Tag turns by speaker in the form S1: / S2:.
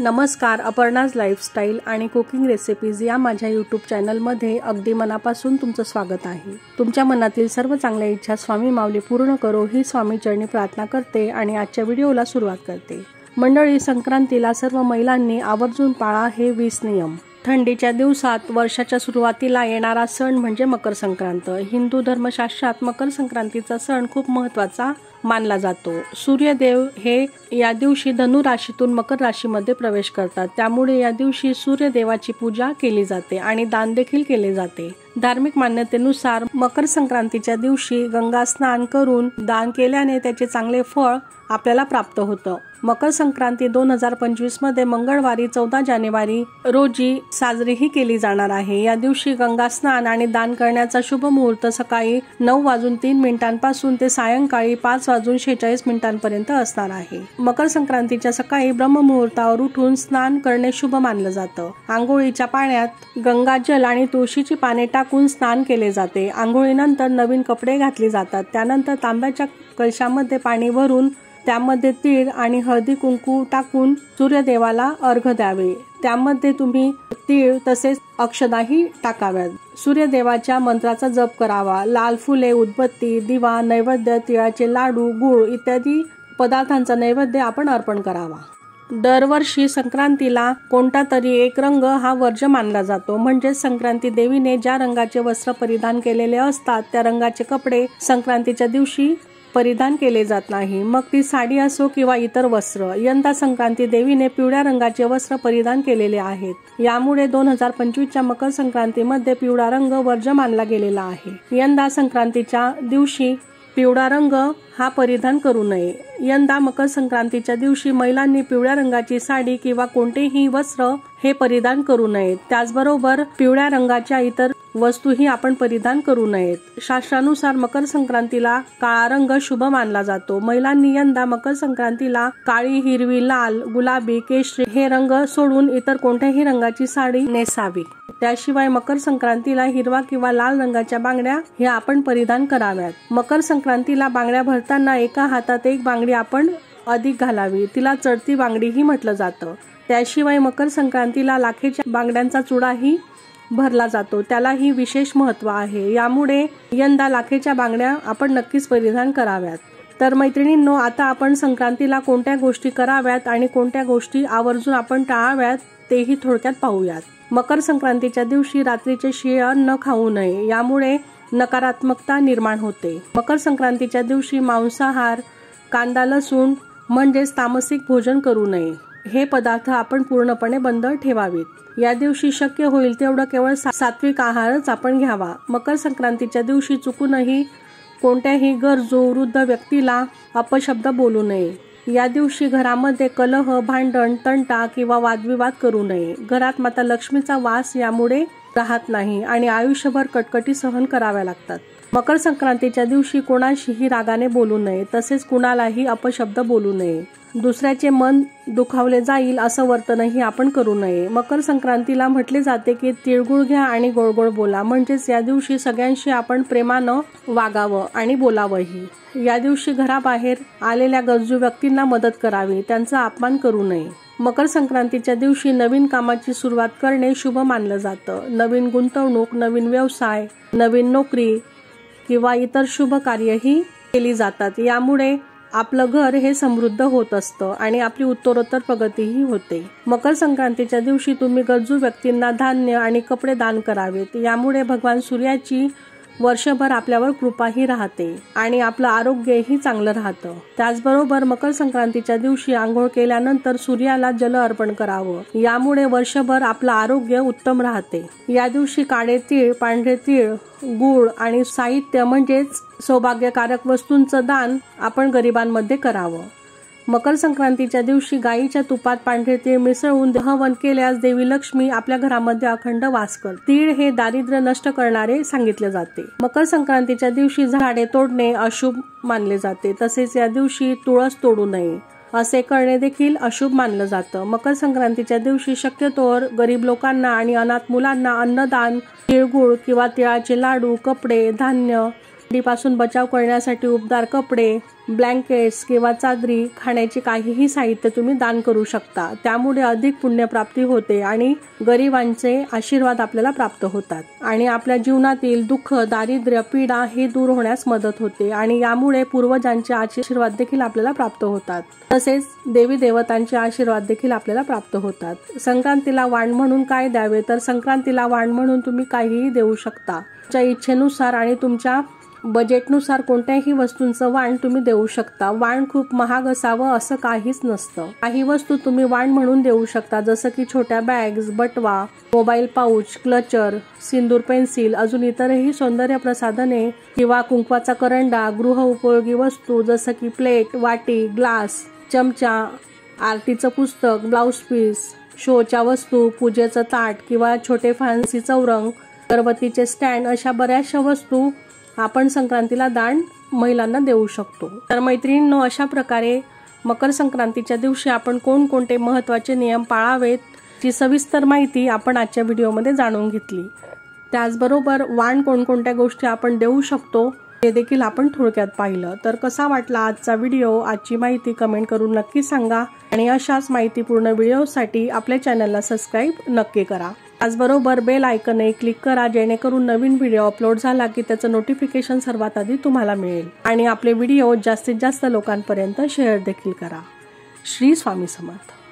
S1: नमस्कार, अपर्णाज लाईफस्टाईल आणि cooking recipes या माझ्या यूट्यूब चॅनलमध्ये अगदी मनापासून तुमचं स्वागत आहे। तुमच्या मनातील सर्व चांगल्या इच्छा स्वामी माऊली पूर्ण करो ही स्वामी चरणी प्रार्थना करते आणि आजच्या व्हिडिओला सुरुवात करते। मंडळी, संक्रांतीला सर्व महिलांनी आवर्जून पाळा हे 20 नियम। थंडीच्या दिवसात वर्षाच्या सुरुवातीला येणारा सण म्हणजे मकर संक्रांत। हिंदू धर्मशास्त्रात मकर संक्रांतीचा सण खूप महत्त्वाचा मानला जातो। सूर्यदेव हे या दिवशी धनु राशीतून मकर राशीमध्ये प्रवेश करतात, त्यामुळे या दिवशी सूर्यदेवाची पूजा केली जाते आणि दान देखील केले जाते। धार्मिक मान्यतेनुसार मकर संक्रांतीच्या दिवशी गंगा स्नान करून दान केल्याने त्याचे चांगले फळ आपल्याला प्राप्त होतं। मकर संक्रांती 2025 मध्ये मंगळवारी 14 जानेवारी रोजी साजरीही केली जाणार आहे। या दिवशी गंगा स्नान आणि दान करण्याचा शुभ मुहूर्त सकाळी 9:03 पासून ते सायंकाळी 5:46 पर्यंत असणार आहे। मकर संक्रांतीच्या सकाळी ब्रह्ममुहूर्तावर उठून स्नान करणे शुभ मानलं जातं। आंघोळीच्या पाण्यात गंगाजल आणि तुळशीची पाने टाकून स्नान केले जाते। आंघोळीनंतर नवीन कपडे घातले जातात। त्यानंतर तांब्याच्या कलशामध्ये पाणी भरून त्यामध्ये तीळ आणि हळदी कुंकू टाकून सूर्यदेवाला अर्घ्य द्यावे। त्यामध्ये तुम्ही तीळ तसेच अक्षताही टाकाव्यात। सूर्यदेवाच्या मंत्राचा जप करावा। लाल फुले, उदबत्ती, दिवा, नैवेद्य, तिळाचे लाडू, गूळ इत्यादी पदार्थांचा नैवेद्य आपण अर्पण करावा। दरवर्षी संक्रांतीला कोणता तरी एक रंग हा वर्ज्य मानला जातो, म्हणजे संक्रांती देवीने ज्या रंगाचे वस्त्र परिधान केलेले असतात त्या रंगाचे कपडे संक्रांतीच्या दिवशी परिधान केले जात नाही, मग ती साडी असो किंवा इतर वस्त्र। यंदा संक्रांती देवीने पिवळ्या रंगाचे वस्त्र परिधान केलेले आहेत। यामुळे 2025च्या मकर संक्रांतीमध्ये पिवळा रंग वर्ज्य मानला गेलेला आहे। यंदा संक्रांतीच्या दिवशी पिवळा रंग हा परिधान करू नये। यंदा मकर संक्रांतीच्या दिवशी महिलांनी पिवळ्या रंगाची साडी किंवा कोणतेही वस्त्र हे परिधान करू नये। त्याचबरोबर पिवळ्या रंगाच्या इतर वस्तूही आपण परिधान करू नयेत। शास्त्रानुसार मकर संक्रांतीला काळा रंग शुभ मानला जातो। महिलांनी यंदा मकर संक्रांतीला काळी, हिरवी, लाल, गुलाबी, केशरी हे रंग सोडून इतर कोणत्याही रंगाची साडी नेसावी। त्याशिवाय मकर संक्रांतीला हिरवा किंवा लाल रंगाच्या बांगड्या हे आपण परिधान कराव्यात। मकर संक्रांतीला बांगड्या भरताना एका हातात एक बांगडी आपण अधिक घालावी, तिला चढती बांगडीही म्हटलं जातं। त्याशिवाय मकर संक्रांतीला लाखेच्या बांगड्यांचा चुडाही भरला जातो, त्यालाही विशेष महत्त्व आहे। यामुळे यंदा लाखेच्या बांगड्या आपण नक्कीच परिधान कराव्यात। तर मैत्रिणींनो, आता आपण संक्रांतीला कोणत्या गोष्टी कराव्यात आणि कोणत्या गोष्टी आवर्जून आपण टाळाव्यात तेही थोडक्यात पाहूयात। मकर संक्रांतीच्या दिवशी रात्रीचे शिळे अन्न खाऊ नये, यामुळे नकारात्मकता निर्माण होते। मकर संक्रांतीच्या दिवशी मांसाहार, कांदा, लसूण म्हणजेच तामसिक भोजन करू नये। हे पदार्थ आपण पूर्णपणे बंद ठेवावेत। या दिवशी शक्य होईल तेवढं केवळ सात्विक आहारच आपण घ्यावा। मकर संक्रांतीच्या दिवशी चुकूनही कोणत्याही गरजू वृद्ध व्यक्तीला अपशब्द बोलू नये। या दिवशी घरामध्ये कलह, भांडण, तंटा किंवा वादविवाद करू नये। घरात माता लक्ष्मीचा वास यामुळे राहत नाही आणि आयुष्यभर कटकटी सहन कराव्या लागतात। मकर संक्रांतीच्या दिवशी कोणाशीही रागाने बोलू नये, तसेच कुणालाही अपशब्द बोलू नये। दुसऱ्याचे मन दुखावले जाईल असं वर्तनही आपण करू नये। मकर संक्रांतीला म्हटले जाते की तिळगुळ घ्या आणि गोड गोड बोला, म्हणजेच या दिवशी सगळ्यांशी आपण प्रेमानं वागावं आणि बोलावंही। या दिवशी घराबाहेर आलेल्या गरजू व्यक्तींना मदत करावी, त्यांचा अपमान करू नये। मकर संक्रांतीच्या दिवशी नवीन कामाची सुरुवात करणे शुभ मानलं जातं। नवीन गुंतवणूक, नवीन व्यवसाय, नवीन नोकरी किंवा इतर शुभ कार्यही केली जातात। यामुळे आपलं घर हे समृद्ध होत असतं आणि आपली उत्तरोत्तर प्रगतीही होते। मकर संक्रांतीच्या दिवशी तुम्ही गरजू व्यक्तींना धान्य आणि कपडे दान करावेत। यामुळे भगवान सूर्याची वर्षभर आपल्यावर कृपाही राहते आणि आपलं आरोग्यही चांगलं राहतं। त्याचबरोबर मकर संक्रांतीच्या दिवशी आंघोळ केल्यानंतर सूर्याला जल अर्पण करावं, यामुळे वर्षभर आपलं आरोग्य उत्तम राहते। या दिवशी काळे तीळ, पांढरे तीळ, गूळ आणि साहित्य म्हणजेच सौभाग्यकारक वस्तूंचं दान आपण गरिबांमध्ये करावं। मकर संक्रांतीच्या दिवशी गायीच्या तुपात पांढरे तीळ मिसळून हवन केल्यास देवी लक्ष्मी आपल्या घरामध्ये अखंड वास करते। तीळ हे दारिद्र्य नष्ट करणारे सांगितले जाते। मकर संक्रांतीच्या दिवशी झाडे तोडणे अशुभ मानले जाते, तसेच या दिवशी तुळस तोडू नये, असे करणे देखील अशुभ मानलं जातं। मकर संक्रांतीच्या दिवशी शक्यतोवर गरीब लोकांना आणि अनाथ मुलांना अन्नदान, तिळगुळ किंवा तिळाचे लाडू, कपडे, धान्य थंडीपासून बचाव करण्यासाठी उबदार कपडे, ब्लँकेट्स किंवा चादरी, खाण्याचे काहीही साहित्य तुम्ही दान करू शकता. त्यामुळे अधिक पुण्यप्राप्ती होते आणि गरिबांचे आशीर्वाद आपल्याला प्राप्त होतात आणि आपल्या जीवनातील दुःख, दारिद्र्य, पीडा हे दूर होण्यास मदत होते आणि यामुळे पूर्वजांचे आशीर्वाद देखील आपल्याला प्राप्त होतात. तसेच देवी देवतांचे आशीर्वाद देखील आपल्याला प्राप्त होतात. संक्रांतीला वाण म्हणून काय द्यावे, तर संक्रांतीला वाण म्हणून तुम्ही काहीही देऊ शकता. तुमच्या इच्छेनुसार आणि तुमच्या बजेटनुसार कोणत्याही वस्तूंचं वाण तुम्ही देऊ शकता. वाण खूप महाग असावं असं काहीच नसतं. काही वस्तू तुम्ही वाण म्हणून देऊ शकता, जसं की छोट्या बॅग्स, बटवा, मोबाईल पाऊच, क्लचर, सिंदूर, पेन्सिल, अजून इतरही सौंदर्य प्रसाधने किंवा कुंकवाचा करंडा, गृह उपयोगी वस्तू जसं की प्लेट, वाटी, ग्लास, चमचा, आरतीचं पुस्तक, ब्लाउज पीस, शोच्या वस्तू, पूजेचं ताट किंवा छोटे फॅन्सी चौरंग, अगरबत्तीचे स्टँड, अशा बऱ्याचशा वस्तू आपण संक्रांतीला दान महिलांना देऊ शकतो. तर मैत्रिणींनो, अशा प्रकारे मकर संक्रांतीच्या दिवशी आपण कोणकोणते महत्त्वाचे नियम पाळावेत ची सविस्तर माहिती आपण आजच्या व्हिडिओमध्ये जाणून घेतली. त्याचबरोबर वाण कोणकोणत्या गोष्टी आपण देऊ शकतो ते देखील आपण थोडक्यात पाहिलं. तर कसा वाटला आजचा व्हिडिओ, आजची माहिती कमेंट करून नक्की सांगा आणि अशाच माहितीपूर्ण व्हिडिओसाठी आपल्या चॅनलला सबस्क्राईब नक्की करा. त्याचबरोबर बेल आयकॉनवर क्लिक करा, जेणेकरून नवीन व्हिडिओ अपलोड झाला की त्याचं नोटिफिकेशन सर्वात आधी तुम्हाला मिळेल आणि आपले व्हिडिओ जास्तीत जास्त लोकांपर्यंत शेअर देखील करा. श्री स्वामी समर्थ.